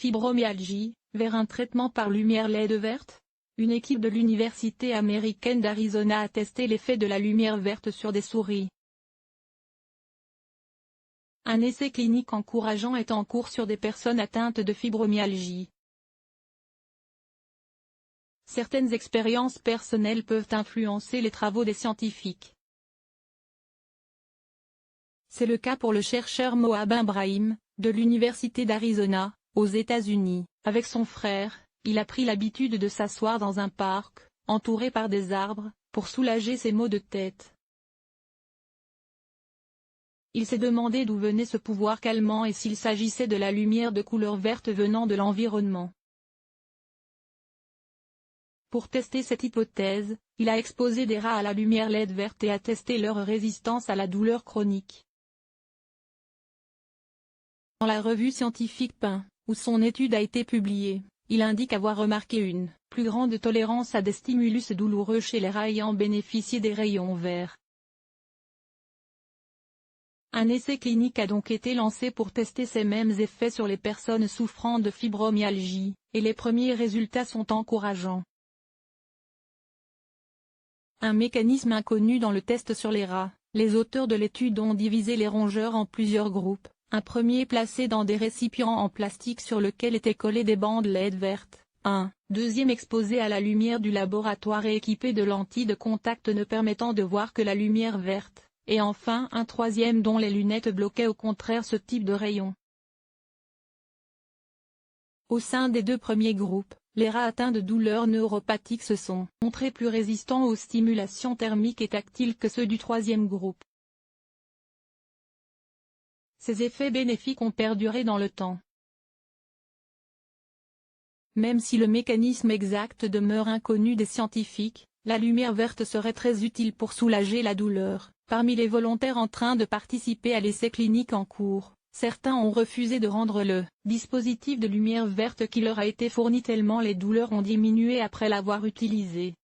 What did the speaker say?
Fibromyalgie, vers un traitement par lumière LED verte? Une équipe de l'Université américaine d'Arizona a testé l'effet de la lumière verte sur des souris. Un essai clinique encourageant est en cours sur des personnes atteintes de fibromyalgie. Certaines expériences personnelles peuvent influencer les travaux des scientifiques. C'est le cas pour le chercheur Mohab Ibrahim, de l'Université d'Arizona, aux États-Unis. Avec son frère, il a pris l'habitude de s'asseoir dans un parc, entouré par des arbres, pour soulager ses maux de tête. Il s'est demandé d'où venait ce pouvoir calmant et s'il s'agissait de la lumière de couleur verte venant de l'environnement. Pour tester cette hypothèse, il a exposé des rats à la lumière LED verte et a testé leur résistance à la douleur chronique. Dans la revue scientifique PNAS, où son étude a été publiée, il indique avoir remarqué une plus grande tolérance à des stimulus douloureux chez les rats ayant bénéficié des rayons verts. Un essai clinique a donc été lancé pour tester ces mêmes effets sur les personnes souffrant de fibromyalgie, et les premiers résultats sont encourageants. Un mécanisme inconnu dans le test sur les rats, les auteurs de l'étude ont divisé les rongeurs en plusieurs groupes, un premier placé dans des récipients en plastique sur lequel étaient collées des bandes LED vertes, un deuxième exposé à la lumière du laboratoire et équipé de lentilles de contact ne permettant de voir que la lumière verte, et enfin un troisième dont les lunettes bloquaient au contraire ce type de rayon. Au sein des deux premiers groupes, les rats atteints de douleurs neuropathiques se sont montrés plus résistants aux stimulations thermiques et tactiles que ceux du troisième groupe. Ces effets bénéfiques ont perduré dans le temps. Même si le mécanisme exact demeure inconnu des scientifiques, la lumière verte serait très utile pour soulager la douleur. Parmi les volontaires en train de participer à l'essai clinique en cours, certains ont refusé de rendre le dispositif de lumière verte qui leur a été fourni tellement les douleurs ont diminué après l'avoir utilisé.